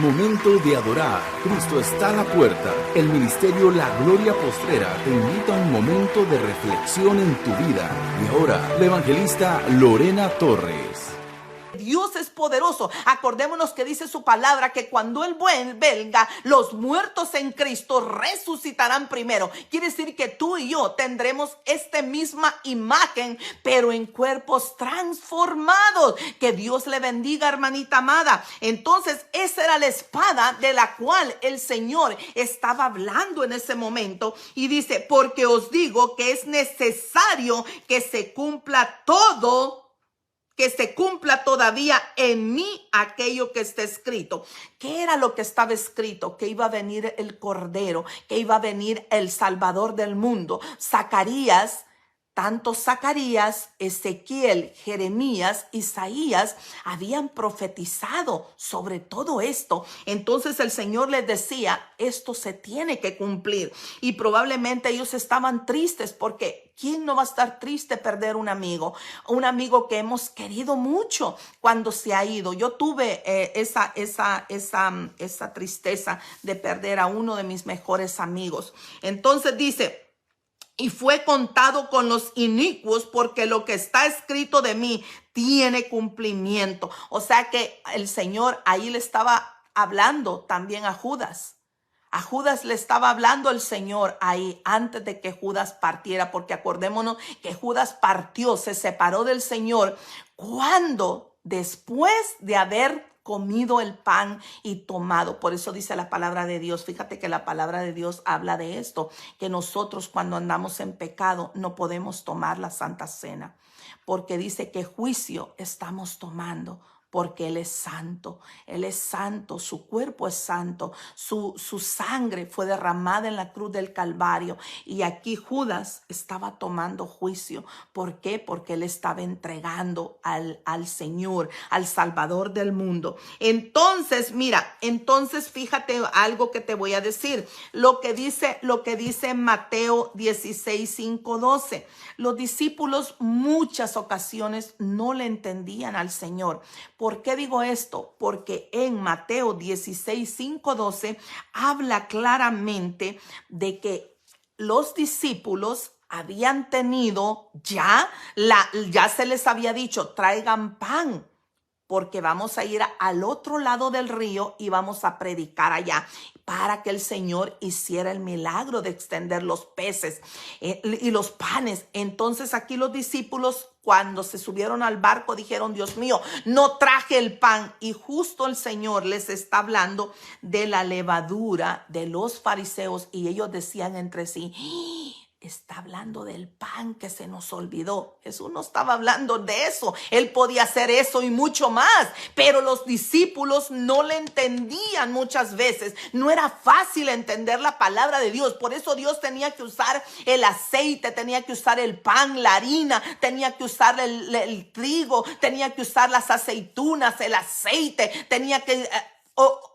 Momento de adorar. Cristo está a la puerta. El ministerio La Gloria Postrera te invita a un momento de reflexión en tu vida. Y ahora, la evangelista Lorena Torres. Dios es poderoso. Acordémonos que dice su palabra que cuando Él venga, los muertos en Cristo resucitarán primero. Quiere decir que tú y yo tendremos esta misma imagen, pero en cuerpos transformados. Que Dios le bendiga, hermanita amada. Entonces, esa era la espada de la cual el Señor estaba hablando en ese momento. Y dice, porque os digo que es necesario que se cumpla todo, que se cumpla todavía en mí aquello que está escrito. ¿Qué era lo que estaba escrito? Que iba a venir el Cordero, que iba a venir el Salvador del mundo. Tanto Zacarías, Ezequiel, Jeremías, Isaías habían profetizado sobre todo esto. Entonces el Señor les decía, esto se tiene que cumplir. Y probablemente ellos estaban tristes porque ¿quién no va a estar triste perder un amigo? Un amigo que hemos querido mucho cuando se ha ido. Yo tuve esa tristeza de perder a uno de mis mejores amigos. Entonces dice, y fue contado con los inicuos porque lo que está escrito de mí tiene cumplimiento. O sea que el Señor ahí le estaba hablando también a Judas. A Judas le estaba hablando el Señor ahí antes de que Judas partiera, porque acordémonos que Judas partió, se separó del Señor cuando después de haber comido el pan y tomado. Por eso dice la palabra de Dios. Fíjate que la palabra de Dios habla de esto, que nosotros cuando andamos en pecado no podemos tomar la Santa Cena, porque dice que juicio estamos tomando. Porque Él es santo, su cuerpo es santo, su sangre fue derramada en la cruz del Calvario. Y aquí Judas estaba tomando juicio. ¿Por qué? Porque él estaba entregando al Señor, al Salvador del mundo. Entonces, fíjate algo que te voy a decir. Lo que dice Mateo 16, 5, 12. Los discípulos muchas ocasiones no le entendían al Señor. ¿Por qué digo esto? Porque en Mateo 16, 5, 12 habla claramente de que los discípulos habían tenido ya se les había dicho, traigan pan, porque vamos a ir al otro lado del río y vamos a predicar allá, para que el Señor hiciera el milagro de extender los peces y los panes. Entonces aquí los discípulos, cuando se subieron al barco, dijeron, Dios mío, no traje el pan. Y justo el Señor les está hablando de la levadura de los fariseos, y ellos decían entre sí, está hablando del pan que se nos olvidó. Jesús no estaba hablando de eso. Él podía hacer eso y mucho más, pero los discípulos no le entendían muchas veces. No era fácil entender la palabra de Dios. Por eso Dios tenía que usar el aceite, tenía que usar el pan, la harina, tenía que usar el trigo, tenía que usar las aceitunas, el aceite, tenía que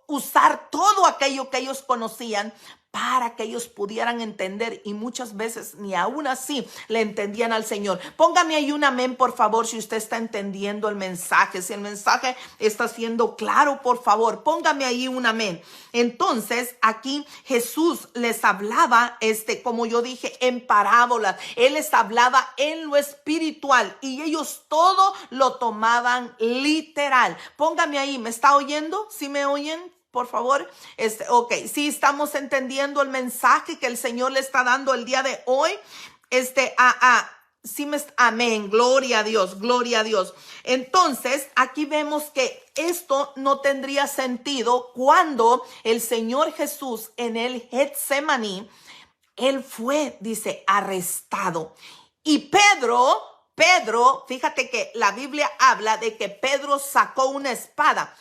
usar todo aquello que ellos conocían para que ellos pudieran entender, y muchas veces ni aún así le entendían al Señor. Póngame ahí un amén, por favor, si usted está entendiendo el mensaje, si el mensaje está siendo claro, por favor, póngame ahí un amén. Entonces, aquí Jesús les hablaba, como yo dije, en parábolas. Él les hablaba en lo espiritual y ellos todo lo tomaban literal. Póngame ahí, ¿me está oyendo? ¿Sí me oyen? Por favor, ok, sí estamos entendiendo el mensaje que el Señor le está dando el día de hoy. Amén, gloria a Dios, gloria a Dios. Entonces, aquí vemos que esto no tendría sentido cuando el Señor Jesús en el Getsemaní, Él fue, dice, arrestado. Y Pedro, fíjate que la Biblia habla de que Pedro sacó una espada.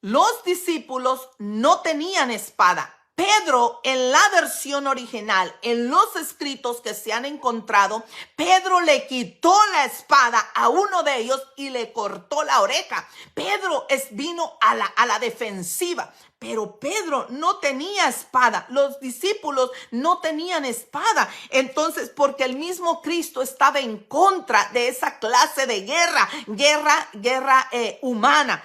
Los discípulos no tenían espada. Pedro, en la versión original, en los escritos que se han encontrado, Pedro le quitó la espada a uno de ellos y le cortó la oreja. Pedro vino a la defensiva. Pero Pedro no tenía espada, los discípulos no tenían espada. Entonces, porque el mismo Cristo estaba en contra de esa clase de guerra humana.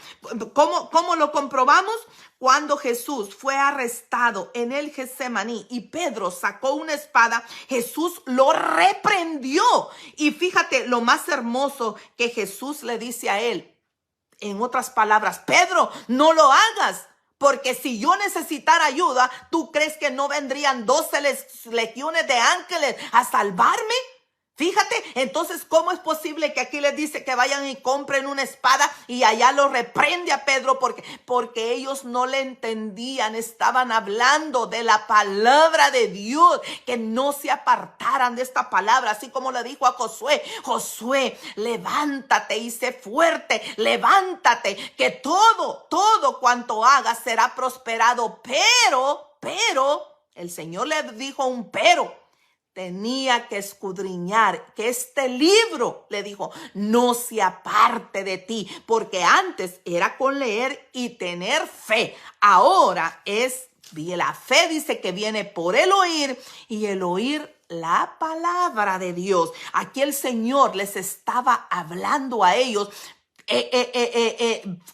¿Cómo lo comprobamos? Cuando Jesús fue arrestado en el Getsemaní y Pedro sacó una espada, Jesús lo reprendió. Y fíjate lo más hermoso que Jesús le dice a él. En otras palabras, Pedro, no lo hagas. Porque si yo necesitara ayuda, ¿tú crees que no vendrían 12 legiones de ángeles a salvarme? Fíjate, entonces, ¿cómo es posible que aquí les dice que vayan y compren una espada y allá lo reprende a Pedro? Porque ellos no le entendían, estaban hablando de la palabra de Dios, que no se apartaran de esta palabra, así como le dijo a Josué: Josué, levántate y sé fuerte, levántate, que todo cuanto hagas será prosperado. Pero, el Señor le dijo un pero. Tenía que escudriñar, que este libro, le dijo, no se aparte de ti, porque antes era con leer y tener fe. Ahora es, la fe dice que viene por el oír y el oír la palabra de Dios. Aquí el Señor les estaba hablando a ellos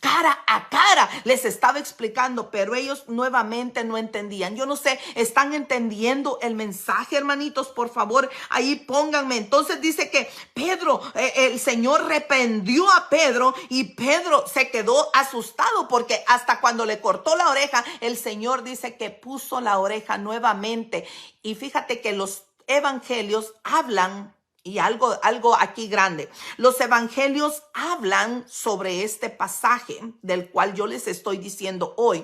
cara a cara, les estaba explicando, pero ellos nuevamente no entendían. Yo no sé, ¿están entendiendo el mensaje, hermanitos? Por favor, ahí pónganme. Entonces dice que Pedro, el Señor reprendió a Pedro y Pedro se quedó asustado, porque hasta cuando le cortó la oreja, el Señor dice que puso la oreja nuevamente. Y fíjate que los evangelios hablan. Y algo aquí grande. Los evangelios hablan sobre este pasaje del cual yo les estoy diciendo hoy.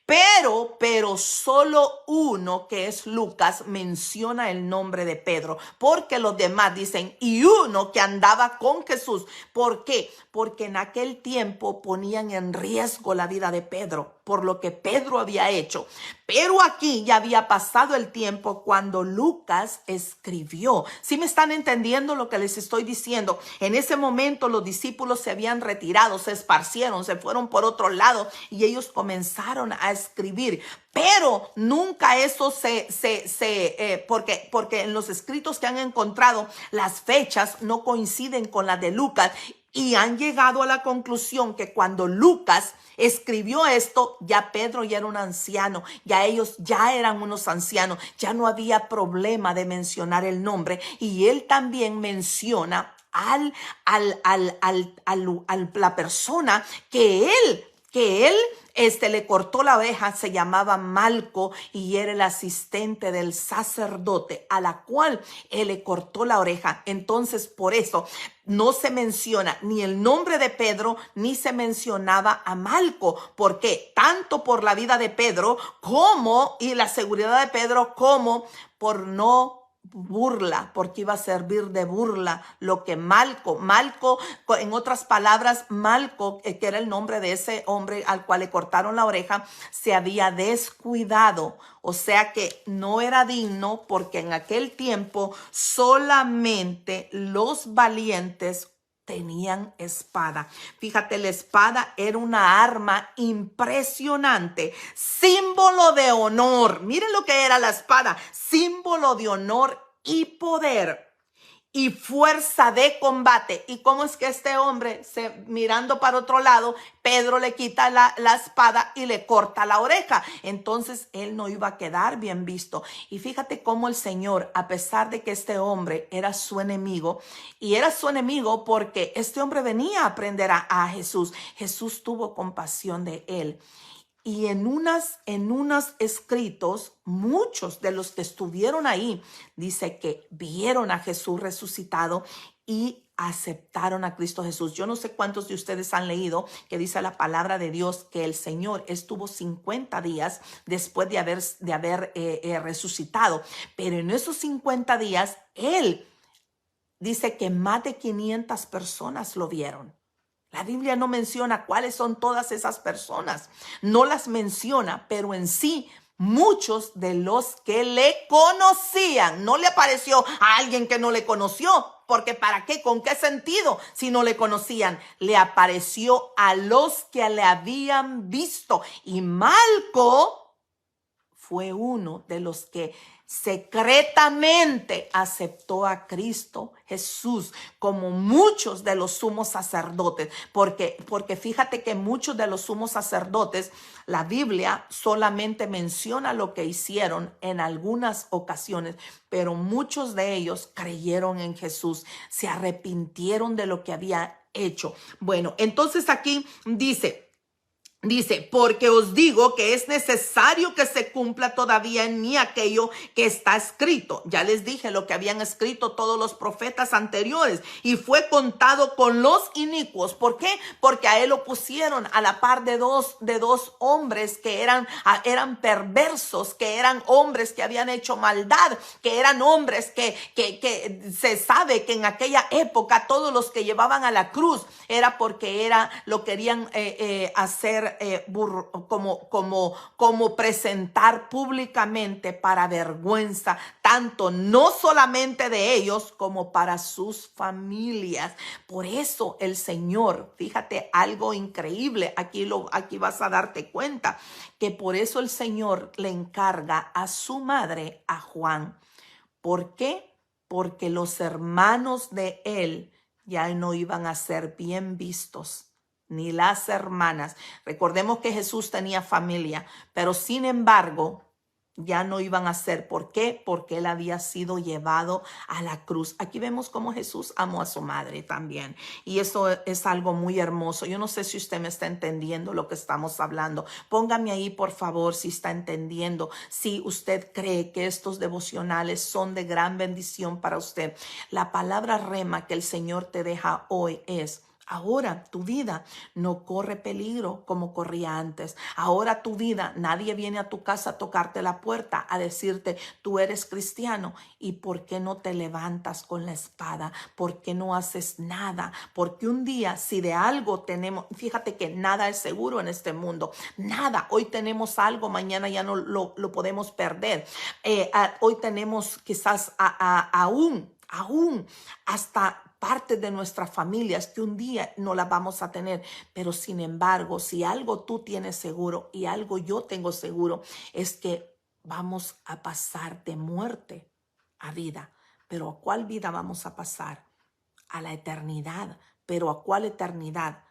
Pero solo uno, que es Lucas, menciona el nombre de Pedro, porque los demás dicen, y uno que andaba con Jesús. ¿Por qué? Porque en aquel tiempo ponían en riesgo la vida de Pedro, por lo que Pedro había hecho. Pero aquí ya había pasado el tiempo cuando Lucas escribió. ¿Sí me están entendiendo lo que les estoy diciendo? En ese momento los discípulos se habían retirado, se esparcieron, se fueron por otro lado y ellos comenzaron a escribir. Pero nunca eso porque en los escritos que han encontrado las fechas no coinciden con las de Lucas. Y han llegado a la conclusión que cuando Lucas escribió esto, ya Pedro ya era un anciano, ya ellos ya eran unos ancianos, ya no había problema de mencionar el nombre. Y él también menciona la persona que él le cortó la oreja. Se llamaba Malco y era el asistente del sacerdote a la cual él le cortó la oreja. Entonces, por eso no se menciona ni el nombre de Pedro, ni se mencionaba a Malco. ¿Por qué? Tanto por la vida de Pedro y la seguridad de Pedro, como por no burla, porque iba a servir de burla lo que Malco, en otras palabras, Malco, que era el nombre de ese hombre al cual le cortaron la oreja, se había descuidado. O sea que no era digno, porque en aquel tiempo solamente los valientes tenían espada. Fíjate, la espada era una arma impresionante, símbolo de honor. Miren lo que era la espada, símbolo de honor y poder y fuerza de combate. ¿Y cómo es que este hombre, mirando para otro lado, Pedro le quita la espada y le corta la oreja? Entonces él no iba a quedar bien visto. Y fíjate cómo el Señor, a pesar de que este hombre era su enemigo, y era su enemigo porque este hombre venía a aprender a Jesús, Jesús tuvo compasión de él. Y en unos escritos, muchos de los que estuvieron ahí, dice que vieron a Jesús resucitado y aceptaron a Cristo Jesús. Yo no sé cuántos de ustedes han leído que dice la palabra de Dios que el Señor estuvo 50 días después de haber resucitado. Pero en esos 50 días, Él dice que más de 500 personas lo vieron. La Biblia no menciona cuáles son todas esas personas, no las menciona, pero en sí muchos de los que le conocían, no le apareció a alguien que no le conoció, porque ¿para qué? ¿Con qué sentido si no le conocían? Le apareció a los que le habían visto. Y Malco fue uno de los que secretamente aceptó a Cristo Jesús, como muchos de los sumos sacerdotes, porque fíjate que muchos de los sumos sacerdotes, la Biblia solamente menciona lo que hicieron en algunas ocasiones, pero muchos de ellos creyeron en Jesús, se arrepintieron de lo que había hecho. Bueno, entonces aquí dice, porque os digo que es necesario que se cumpla todavía en mí aquello que está escrito. Ya les dije lo que habían escrito todos los profetas anteriores, y fue contado con los inicuos. ¿Por qué? Porque a él lo pusieron a la par de dos hombres que eran perversos, que eran hombres que habían hecho maldad, que eran hombres que se sabe que en aquella época todos los que llevaban a la cruz era porque lo querían hacer como presentar públicamente para vergüenza, tanto no solamente de ellos como para sus familias. Por eso el Señor, fíjate algo increíble, aquí vas a darte cuenta que por eso el Señor le encarga a su madre, a Juan. ¿Por qué? Porque los hermanos de él ya no iban a ser bien vistos, ni las hermanas. Recordemos que Jesús tenía familia, pero sin embargo ya no iban a ser. ¿Por qué? Porque él había sido llevado a la cruz. Aquí vemos cómo Jesús amó a su madre también, y eso es algo muy hermoso. Yo no sé si usted me está entendiendo lo que estamos hablando. Póngame ahí, por favor, si está entendiendo, si usted cree que estos devocionales son de gran bendición para usted. La palabra rema que el Señor te deja hoy es: ahora tu vida no corre peligro como corría antes. Ahora tu vida, nadie viene a tu casa a tocarte la puerta, a decirte, tú eres cristiano. ¿Y por qué no te levantas con la espada? ¿Por qué no haces nada? Porque un día, si de algo tenemos, fíjate que nada es seguro en este mundo. Nada. Hoy tenemos algo, mañana ya no lo podemos perder. Hoy tenemos quizás aún hasta parte de nuestras familias que un día no las vamos a tener. Pero sin embargo, si algo tú tienes seguro y algo yo tengo seguro, es que vamos a pasar de muerte a vida. ¿Pero a cuál vida vamos a pasar? A la eternidad. ¿Pero a cuál eternidad?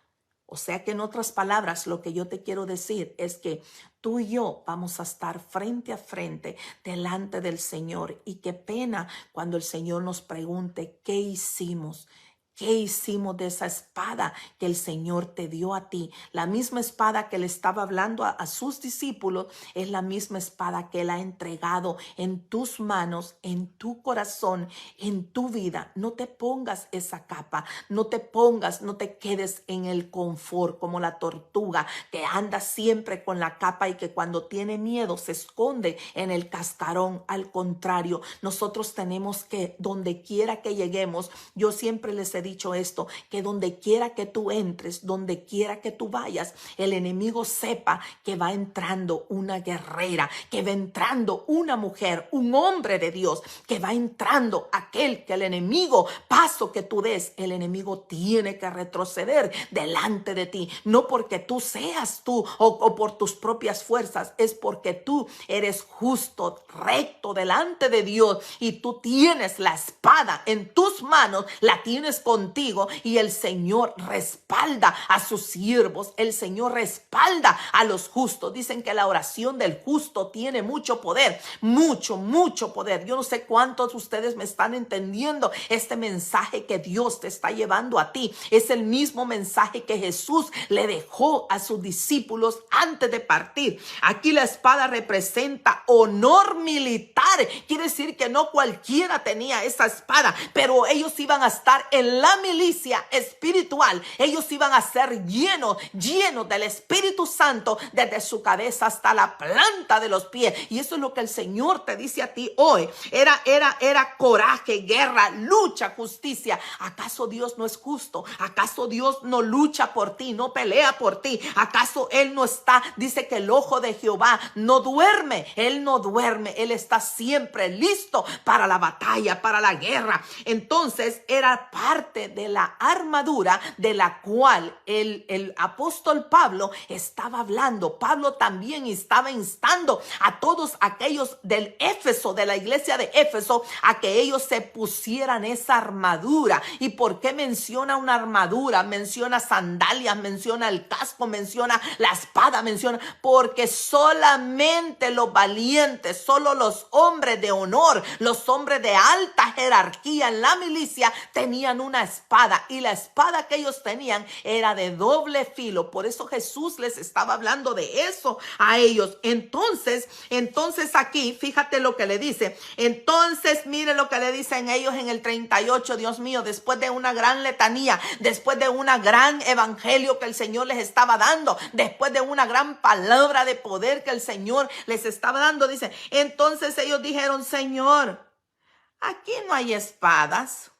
O sea que en otras palabras, lo que yo te quiero decir es que tú y yo vamos a estar frente a frente delante del Señor. Y qué pena cuando el Señor nos pregunte, ¿qué hicimos? ¿Qué hicimos de esa espada que el Señor te dio a ti? La misma espada que le estaba hablando a sus discípulos es la misma espada que Él ha entregado en tus manos, en tu corazón, en tu vida. No te pongas esa capa, no te quedes en el confort como la tortuga que anda siempre con la capa y que cuando tiene miedo se esconde en el cascarón. Al contrario, nosotros tenemos que, donde quiera que lleguemos, yo siempre les he dicho esto, que donde quiera que tú entres, donde quiera que tú vayas, el enemigo sepa que va entrando una guerrera, que va entrando una mujer, un hombre de Dios, que va entrando aquel que el enemigo, paso que tú des, el enemigo tiene que retroceder delante de ti, no porque tú seas tú o por tus propias fuerzas, es porque tú eres justo, recto delante de Dios, y tú tienes la espada en tus manos, la tienes contigo, y el Señor respalda a sus siervos, el Señor respalda a los justos. Dicen que la oración del justo tiene mucho poder, mucho poder. Yo no sé cuántos de ustedes me están entendiendo este mensaje que Dios te está llevando a ti. Es el mismo mensaje que Jesús le dejó a sus discípulos antes de partir. Aquí la espada representa honor militar. Quiere decir que no cualquiera tenía esa espada, pero ellos iban a estar en la milicia espiritual. Ellos iban a ser llenos del Espíritu Santo desde su cabeza hasta la planta de los pies. Y eso es lo que el Señor te dice a ti hoy. Era coraje, guerra, lucha, justicia. ¿Acaso Dios no es justo? ¿Acaso Dios no lucha por ti, no pelea por ti? ¿Acaso Él no está? Dice que el ojo de Jehová no duerme. Él no duerme. Él está siempre listo para la batalla, para la guerra. Entonces era parte parte de la armadura de la cual el apóstol Pablo estaba hablando. Pablo también estaba instando a todos aquellos del Éfeso, de la iglesia de Éfeso, a que ellos se pusieran esa armadura. ¿Y por qué menciona una armadura? Menciona sandalias, menciona el casco, menciona la espada, menciona, porque solamente los valientes, solo los hombres de honor, los hombres de alta jerarquía en la milicia tenían una espada, y la espada que ellos tenían era de doble filo. Por eso Jesús les estaba hablando de eso a ellos. Entonces aquí, fíjate lo que le dice. Entonces, mire lo que le dicen ellos en el 38, Dios mío, después de una gran letanía, después de una gran evangelio que el Señor les estaba dando, después de una gran palabra de poder que el Señor les estaba dando, dice, entonces ellos dijeron, Señor, aquí no hay espadas.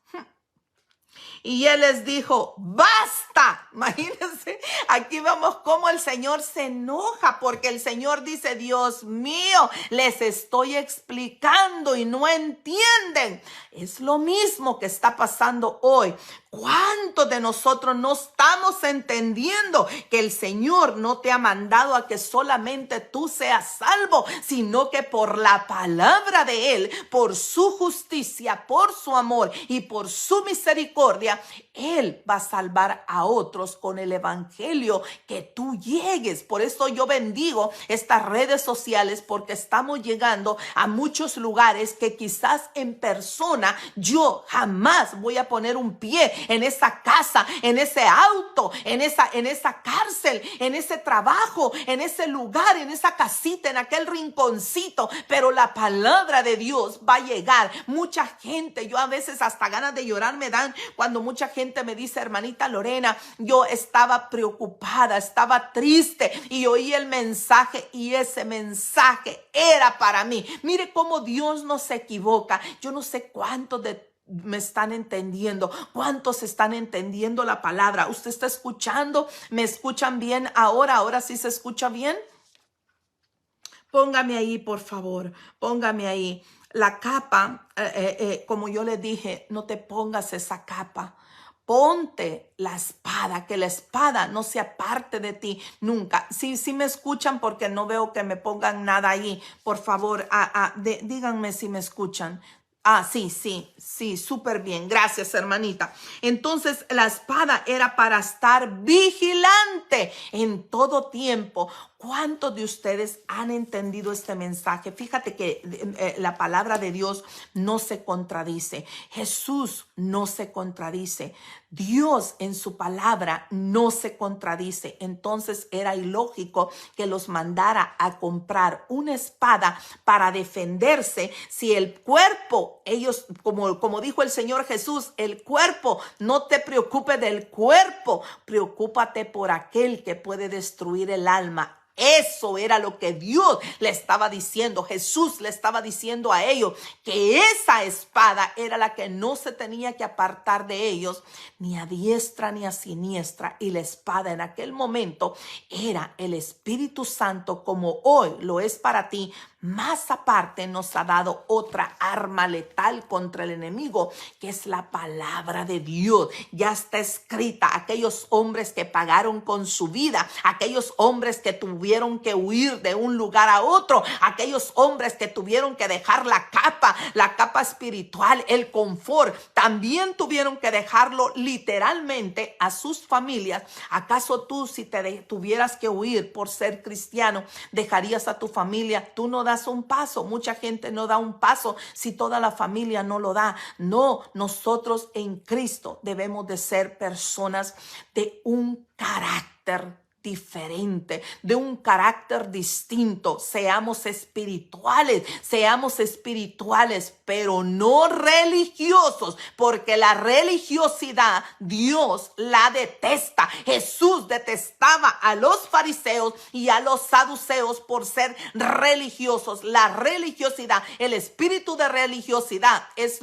Y él les dijo, basta. Imagínense, aquí vemos cómo el Señor se enoja, porque el Señor dice, Dios mío, les estoy explicando y no entienden. Es lo mismo que está pasando hoy. ¿Cuántos de nosotros no estamos entendiendo que el Señor no te ha mandado a que solamente tú seas salvo, sino que por la palabra de Él, por su justicia, por su amor y por su misericordia, Él va a salvar a otros con el evangelio que tú llegues? Por eso yo bendigo estas redes sociales, porque estamos llegando a muchos lugares que quizás en persona yo jamás voy a poner un pie en esa casa, en ese auto, en esa cárcel, en ese trabajo, en ese lugar, en esa casita, en aquel rinconcito, pero la palabra de Dios va a llegar. Mucha gente, yo a veces hasta ganas de llorar me dan cuando mucha gente me dice, hermanita Lorena, yo estaba preocupada, estaba triste y oí el mensaje, y ese mensaje era para mí. Mire cómo Dios no se equivoca. Yo no sé cuántos de me están entendiendo, cuántos están entendiendo la palabra. ¿Usted está escuchando? ¿Me escuchan bien ahora? ¿Ahora sí se escucha bien? Póngame ahí, por favor, póngame ahí. La capa, como yo le dije, no te pongas esa capa. Ponte la espada, que la espada no sea parte de ti nunca. Sí me escuchan, porque no veo que me pongan nada ahí. Por favor, díganme si me escuchan. Sí, súper bien. Gracias, hermanita. Entonces, la espada era para estar vigilante en todo tiempo. ¿Cuántos de ustedes han entendido este mensaje? Fíjate que la palabra de Dios no se contradice. Jesús no se contradice. Dios en su palabra no se contradice. Entonces era ilógico que los mandara a comprar una espada para defenderse si el cuerpo, ellos, como dijo el Señor Jesús, el cuerpo, no te preocupes del cuerpo, preocúpate por aquel que puede destruir el alma. Eso era lo que Dios le estaba diciendo. Jesús le estaba diciendo a ellos que esa espada era la que no se tenía que apartar de ellos, ni a diestra ni a siniestra. Y la espada en aquel momento era el Espíritu Santo, como hoy lo es para ti. Más aparte nos ha dado otra arma letal contra el enemigo, que es la palabra de Dios. Ya está escrita. Aquellos hombres que pagaron con su vida, aquellos hombres que tuvieron que huir de un lugar a otro, aquellos hombres que tuvieron que dejar la capa espiritual, el confort, también tuvieron que dejarlo literalmente a sus familias. ¿Acaso tú, si tuvieras que huir por ser cristiano, dejarías a tu familia? Tú no das un paso. Mucha gente no da un paso si toda la familia no lo da. No, nosotros en Cristo debemos de ser personas de un carácter diferente, de un carácter distinto. Seamos espirituales, pero no religiosos, porque la religiosidad Dios la detesta. Jesús detestaba a los fariseos y a los saduceos por ser religiosos. La religiosidad, el espíritu de religiosidad es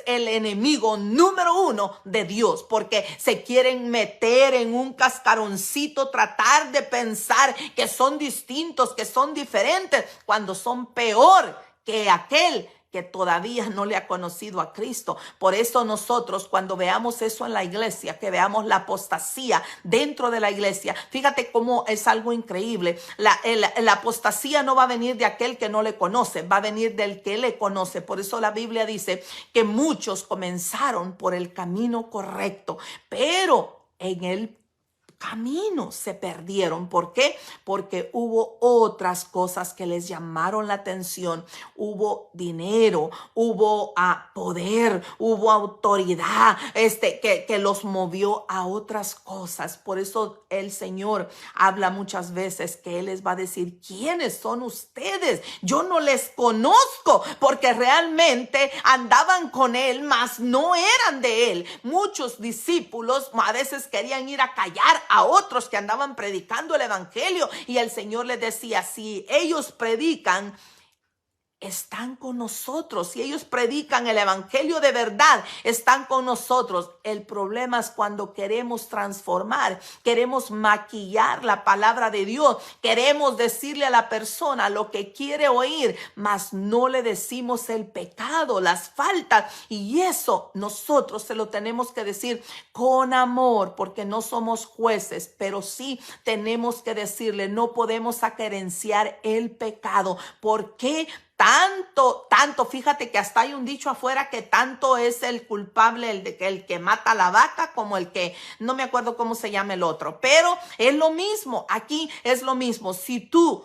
el enemigo número uno de Dios, porque se quieren meter en un cascaroncito, tratar de pensar que son distintos, que son diferentes, cuando son peor que aquel que todavía no le ha conocido a Cristo. Por eso nosotros, cuando veamos eso en la iglesia, que veamos la apostasía dentro de la iglesia, fíjate cómo es algo increíble. La apostasía no va a venir de aquel que no le conoce, va a venir del que le conoce. Por eso la Biblia dice que muchos comenzaron por el camino correcto, pero en el camino se perdieron. ¿Por qué? Porque hubo otras cosas que les llamaron la atención. Hubo dinero, hubo poder, hubo autoridad, que los movió a otras cosas. Por eso el Señor habla muchas veces que Él les va a decir: ¿quiénes son ustedes? Yo no les conozco, porque realmente andaban con Él, mas no eran de Él. Muchos discípulos a veces querían ir a callar a otros que andaban predicando el evangelio, y el Señor les decía: si ellos predican, están con nosotros. Si ellos predican el evangelio de verdad, están con nosotros. El problema es cuando queremos transformar, queremos maquillar la palabra de Dios, queremos decirle a la persona lo que quiere oír, mas no le decimos el pecado, las faltas, y eso nosotros se lo tenemos que decir con amor, porque no somos jueces, pero sí tenemos que decirle: no podemos acerenciar el pecado. ¿Por qué? Tanto, fíjate que hasta hay un dicho afuera que tanto es el culpable el que mata la vaca como el que, no me acuerdo cómo se llama el otro, pero es lo mismo, aquí es lo mismo. Si tú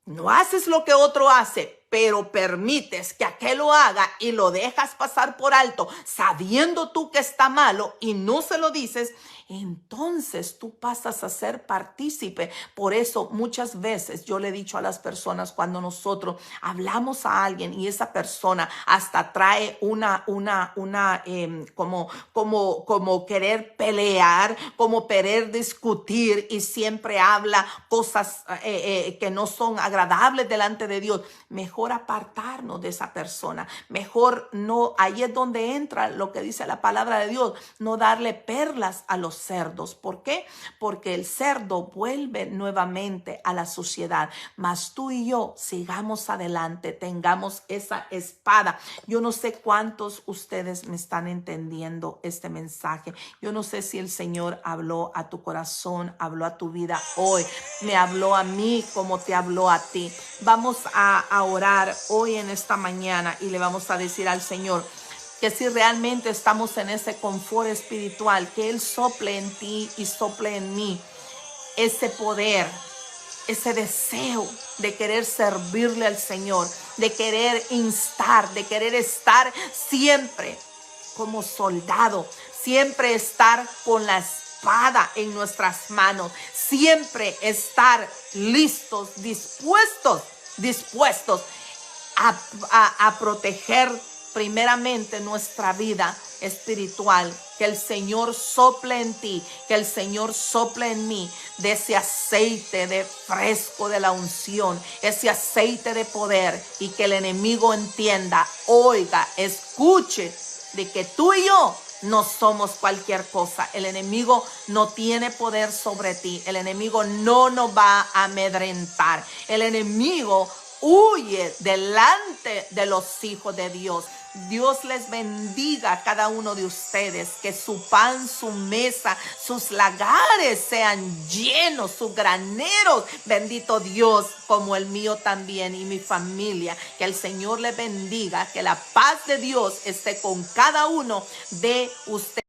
no haces lo que otro hace, pero permites que aquel lo haga y lo dejas pasar por alto, sabiendo tú que está malo y no se lo dices, entonces tú pasas a ser partícipe. Por eso muchas veces yo le he dicho a las personas, cuando nosotros hablamos a alguien y esa persona hasta trae como querer pelear, como querer discutir, y siempre habla cosas que no son agradables delante de Dios, mejor apartarnos de esa persona. Mejor no, ahí es donde entra lo que dice la palabra de Dios: no darle perlas a los cerdos. ¿Por qué? Porque el cerdo vuelve nuevamente a la suciedad. Mas tú y yo sigamos adelante, tengamos esa espada. Yo no sé cuántos ustedes me están entendiendo este mensaje. Yo no sé si el Señor habló a tu corazón, habló a tu vida hoy, me habló a mí como te habló a ti. Vamos a orar hoy en esta mañana y le vamos a decir al Señor que si realmente estamos en ese confort espiritual, que Él sople en ti y sople en mí ese poder, ese deseo de querer servirle al Señor, de querer instar, de querer estar siempre como soldado, siempre estar con la espada en nuestras manos, siempre estar listos, dispuestos a proteger primeramente nuestra vida espiritual. Que el Señor sople en ti, que el Señor sople en mí de ese aceite de fresco de la unción, ese aceite de poder, y que el enemigo entienda, oiga, escuche, de que tú y yo no somos cualquier cosa. El enemigo no tiene poder sobre ti. El enemigo no nos va a amedrentar. El enemigo huye delante de los hijos de Dios. Dios les bendiga a cada uno de ustedes, que su pan, su mesa, sus lagares sean llenos, sus graneros, bendito Dios, como el mío también y mi familia. Que el Señor les bendiga, que la paz de Dios esté con cada uno de ustedes.